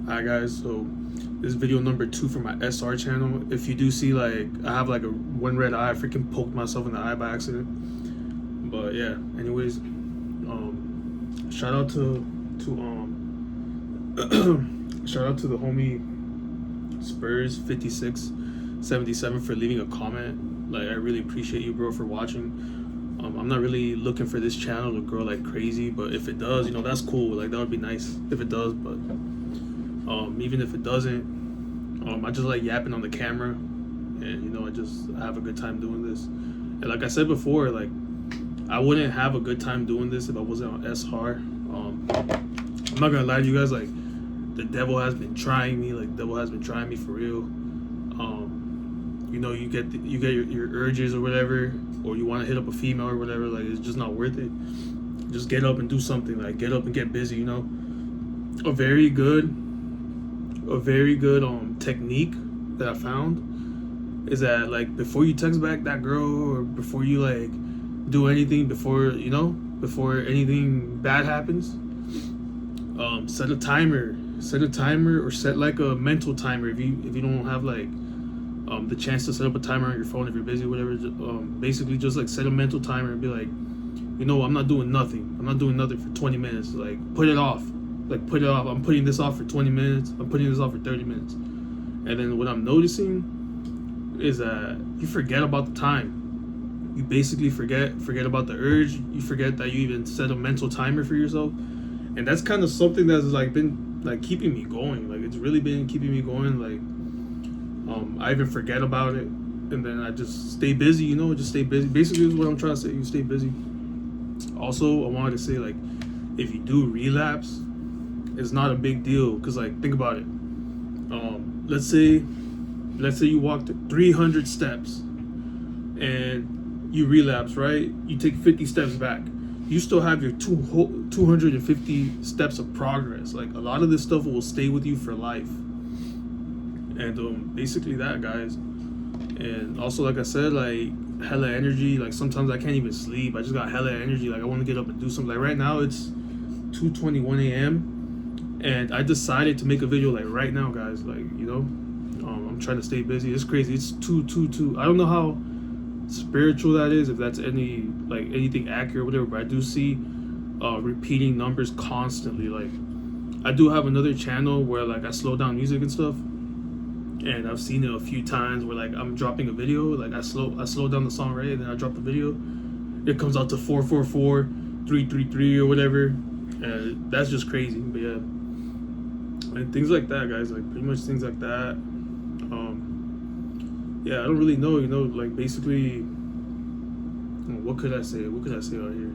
Hi guys, so this is video number 2 for my SR channel. If you do see, like, I have like one red eye, I freaking poked myself in the eye by accident. But yeah, anyways, shout out shout out to the homie Spurs 5677 for leaving a comment. Like, I really appreciate you, bro, for watching. I'm not really looking for this channel to grow like crazy, but if it does, that's cool. Like, that would be nice if it does, but even if it doesn't, I just like yapping on the camera, and I have a good time doing this. And like I said before, like, I wouldn't have a good time doing this if I wasn't on SR. I'm not gonna lie to you guys, like, the devil has been trying me. Like, the devil has been trying me for real. You get your urges or whatever, or you want to hit up a female or whatever. Like, it's just not worth it. Just get up and do something. Like, get up and get busy. A very good technique that I found is that, like, before you text back that girl, or before you like do anything, before anything bad happens, set a timer, or set like a mental timer. If you don't have like the chance to set up a timer on your phone, if you're busy or whatever, basically just like set a mental timer and be like, I'm not doing nothing for 20 minutes. Like, put it off. I'm putting this off for 20 minutes. I'm putting this off for 30 minutes. And then what I'm noticing is that you forget about the time. You basically forget about the urge. You forget that you even set a mental timer for yourself. And that's kind of something that's like been like keeping me going. Like, it's really been keeping me going. Like, I even forget about it, and then I just stay busy. Just stay busy. Basically, is what I'm trying to say. You stay busy. Also, I wanted to say, like, if you do relapse, it's not a big deal, because, like, think about it. Let's say you walked 300 steps and you relapse, right? You take 50 steps back. You still have your 250 steps of progress. Like, a lot of this stuff will stay with you for life. And basically that, guys. And also, like I said, like, hella energy. Like, sometimes I can't even sleep. I just got hella energy. Like, I want to get up and do something. Like, right now it's 2:21 a.m. and I decided to make a video, like, right now, guys. Like, I'm trying to stay busy. It's crazy. It's 2:22. I don't know how spiritual that is, if that's anything accurate, whatever. But I do see repeating numbers constantly. Like, I do have another channel where, like, I slow down music and stuff. And I've seen it a few times where, like, I'm dropping a video, like, I slow down the song, right, and then I drop the video. It comes out to 444, 333 or whatever. And that's just crazy. But yeah, and things like that, guys. Like, pretty much things like that. Yeah, I don't really know. Like, basically, what could I say? What could I say out here?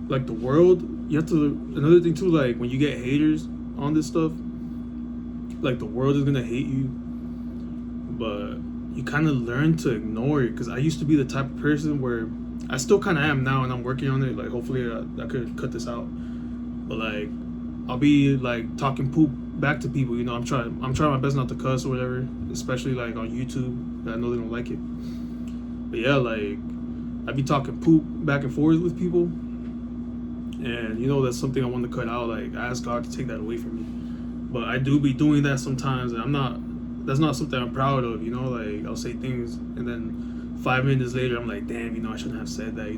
Like, the world. You have to. Another thing too. Like, when you get haters on this stuff, like, the world is gonna hate you, but you kind of learn to ignore it. Because I used to be the type of person where I still kind of am now, and I'm working on it. Like, hopefully I could cut this out. But, like, I'll be like talking poop back to people. I'm trying my best not to cuss or whatever, especially like on YouTube. I know they don't like it. But yeah, like, I be talking poop back and forth with people, and that's something I want to cut out. Like, I ask God to take that away from me. But I do be doing that sometimes, and that's not something I'm proud of. Like, I'll say things, and then 5 minutes later I'm like, damn, I shouldn't have said that.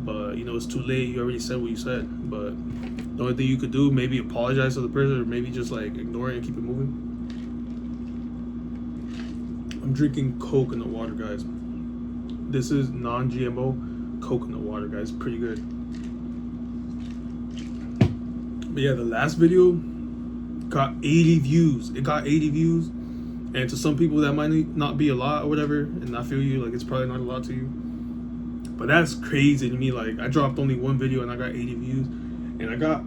But it's too late. You already said what you said. But the only thing you could do, maybe apologize to the person, or maybe just, like, ignore it and keep it moving. I'm drinking coconut water, guys. This is non-GMO coconut water, guys. Pretty good. But yeah, the last video got 80 views. It got 80 views. And to some people that might not be a lot or whatever, and I feel you, like, it's probably not a lot to you. But that's crazy to me. Like, I dropped only one video and I got 80 views. And I got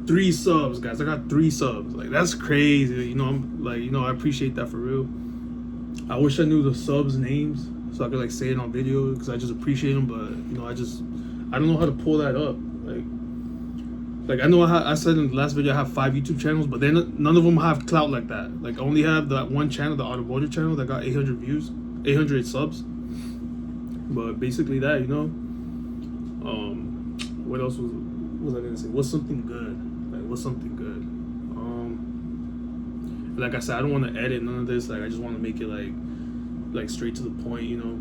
3 subs, guys. I got 3 subs. Like, that's crazy. I'm like, I appreciate that for real. I wish I knew the subs' names so I could, like, say it on video, because I just appreciate them. But, I don't know how to pull that up. Like, I know I said in the last video I have 5 YouTube channels, but then none of them have clout like that. Like, I only have that one channel, the automotive channel, that got 800 views, 800 subs. But basically that, what else was I gonna say? What's something good? Like, what's something good? Like I said, I don't want to edit none of this. Like I just want to make it like straight to the point, you know.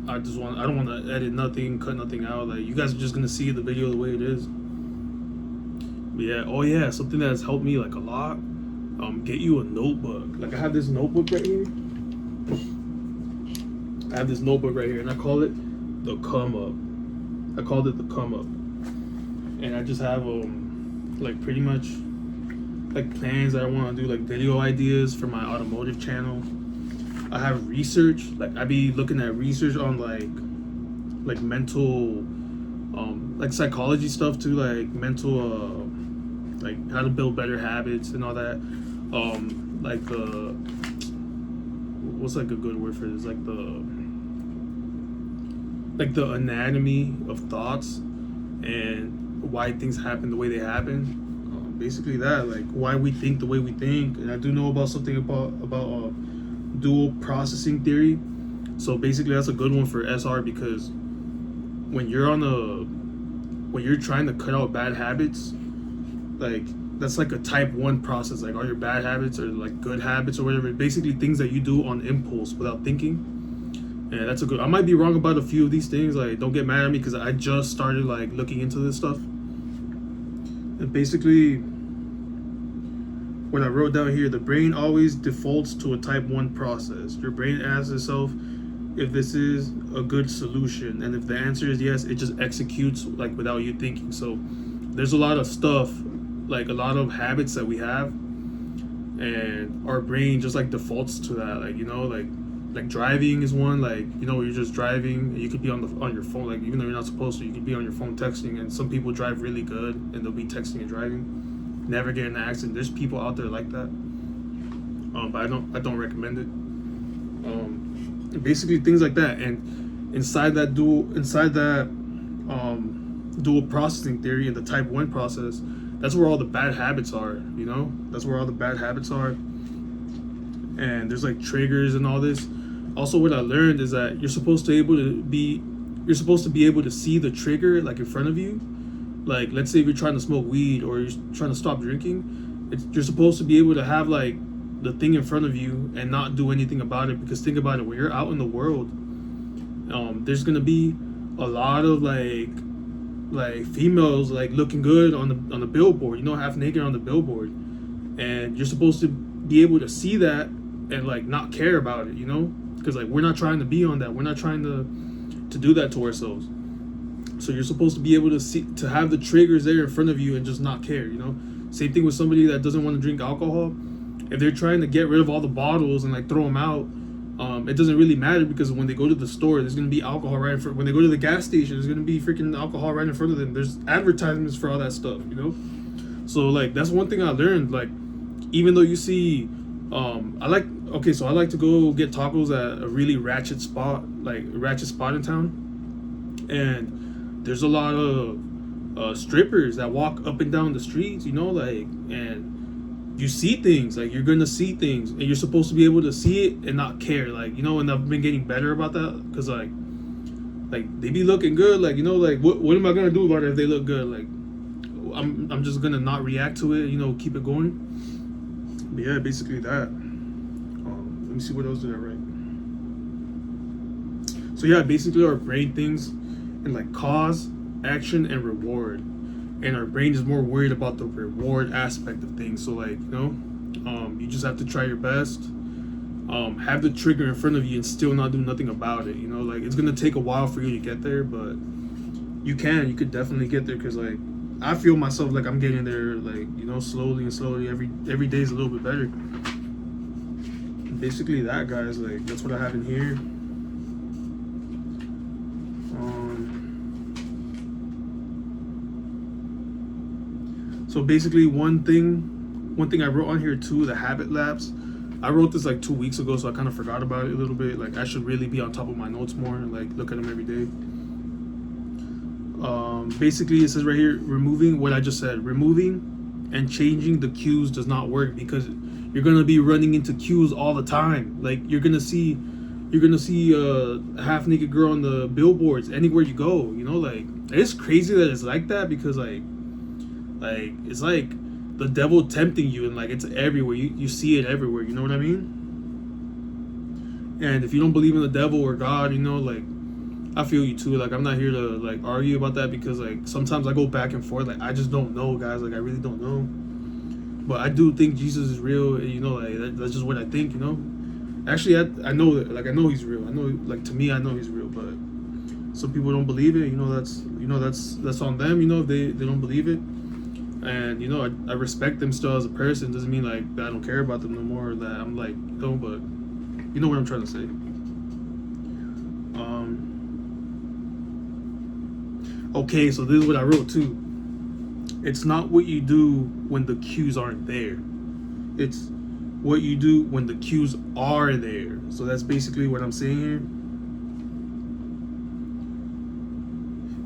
I don't want to edit nothing, cut nothing out. Like you guys are just gonna see the video the way it is. But yeah, oh yeah, something that's helped me like a lot. Get you a notebook. Like I have this notebook right here. And I call it the come up. I called it the come up, and I just have like pretty much like plans that I want to do, like video ideas for my automotive channel. I have research, like I be looking at research on like mental, like psychology stuff too, like mental, like how to build better habits and all that. Like what's like a good word for this? Like the anatomy of thoughts and why things happen the way they happen. Basically that, like why we think the way we think. And I do know about something about dual processing theory. So basically that's a good one for SR, because when you're trying to cut out bad habits, like that's like a type 1 process. Like all your bad habits or like good habits or whatever, basically things that you do on impulse without thinking. And that's a good, I might be wrong about a few of these things, like don't get mad at me because I just started like looking into this stuff. And basically what I wrote down here, the brain always defaults to a type 1 process. Your brain asks itself if this is a good solution, and if the answer is yes, it just executes like without you thinking. So there's a lot of stuff, like a lot of habits that we have, and our brain just like defaults to that. Like, you know, like driving is one. Like, you know, you're just driving and you could be on your phone, like even though you're not supposed to, you could be on your phone texting. And some people drive really good and they'll be texting and driving, never get in an accident. There's people out there like that, but I don't recommend it. Basically things like that. And inside that dual processing theory and the type 1 process, that's where all the bad habits are, you know. That's where all the bad habits are. And there's like triggers and all this. Also, what I learned is that you're supposed to be able to see the trigger like in front of you. Like, let's say if you're trying to smoke weed or you're trying to stop drinking, you're supposed to be able to have like the thing in front of you and not do anything about it. Because think about it, when you're out in the world, there's gonna be a lot of like females like looking good on the billboard, you know, half naked on the billboard, and you're supposed to be able to see that and like not care about it, you know, because like we're not trying to be on that. We're not trying to do that to ourselves. So you're supposed to be able to to have the triggers there in front of you and just not care, you know. Same thing with somebody that doesn't want to drink alcohol. If they're trying to get rid of all the bottles and like throw them out, it doesn't really matter, because when they go to the store, there's gonna be alcohol right in front. When they go to the gas station, there's gonna be freaking alcohol right in front of them. There's advertisements for all that stuff, you know. So like that's one thing I learned. Like, even though you see, I like to go get tacos at a really ratchet spot in town, and there's a lot of strippers that walk up and down the streets, you know, like, and you see things, like you're gonna see things, and you're supposed to be able to see it and not care, like, you know. And I've been getting better about that, because like they be looking good, like, you know, like what am I gonna do about it if they look good? Like, I'm just gonna not react to it, you know, keep it going. But yeah, basically that. Let me see what else did I write. So yeah, basically our brain thinks in like cause, action, and reward. And our brain is more worried about the reward aspect of things. So like, you know, you just have to try your best. Have the trigger in front of you and still not do nothing about it. You know, like it's gonna take a while for you to get there, but you could definitely get there. Because like I feel myself like I'm getting there, like, you know, slowly and slowly. Every day is a little bit better. Basically that, guys. Like that's what I have in here. So basically one thing I wrote on here too, the habit lapse. I wrote this like 2 weeks ago, so I kind of forgot about it a little bit. Like I should really be on top of my notes more, like look at them every day. Basically it says right here, removing what I just said. Removing and changing the cues does not work, because you're gonna be running into cues all the time. Like you're gonna see a half naked girl on the billboards anywhere you go, you know. Like it's crazy that it's like that, because like it's like the devil tempting you, and like it's everywhere. You see it everywhere. You know what I mean? And if you don't believe in the devil or God, you know, like I feel you too. Like I'm not here to like argue about that, because like sometimes I go back and forth. Like I just don't know, guys. Like I really don't know. But I do think Jesus is real. And, you know, like that's just what I think. You know. Actually, I know that. Like I know he's real. I know, like to me, I know he's real. But some people don't believe it. You know, that's on them. You know, if they don't believe it. And you know, I respect them still as a person. Doesn't mean like that I don't care about them no more. Or that I'm like, no, but you know what I'm trying to say. Okay, so this is what I wrote too. It's not what you do when the cues aren't there. It's what you do when the cues are there. So that's basically what I'm saying here.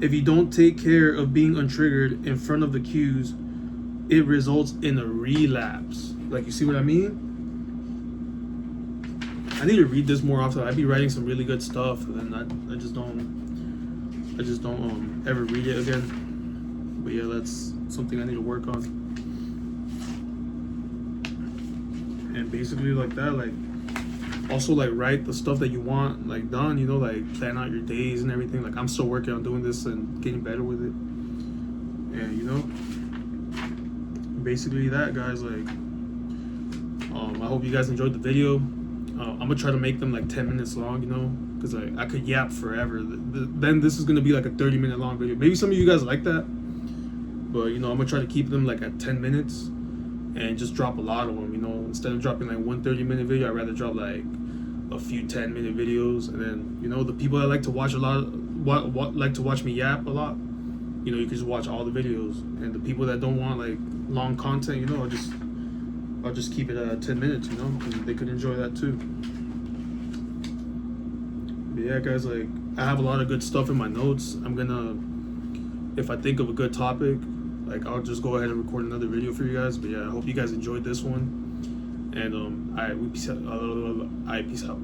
If you don't take care of being untriggered in front of the cues, it results in a relapse. Like, you see what I mean? I need to read this more often. I'd be writing some really good stuff, and I just don't ever read it again. But yeah, that's something I need to work on. And basically like that, like also like write the stuff that you want like done, you know, like plan out your days and everything. Like I'm still working on doing this and getting better with it. And you know, basically that, guys. Like I hope you guys enjoyed the video. I'm gonna try to make them like 10 minutes long, you know, because I could yap forever. Then this is gonna be like a 30-minute long video. Maybe some of you guys like that, but you know, I'm gonna try to keep them like at 10 minutes and just drop a lot of them. You know, instead of dropping like one 30-minute video, I'd rather drop like a few 10-minute videos. And then, you know, the people that like to watch a lot, what like to watch me yap a lot, you know, you can just watch all the videos. And the people that don't want like long content, you know, I'll just keep it at 10 minutes, you know, and they could enjoy that too. But yeah, guys, like I have a lot of good stuff in my notes. I'm gonna, if I think of a good topic, like I'll just go ahead and record another video for you guys. But yeah, I hope you guys enjoyed this one. And peace out.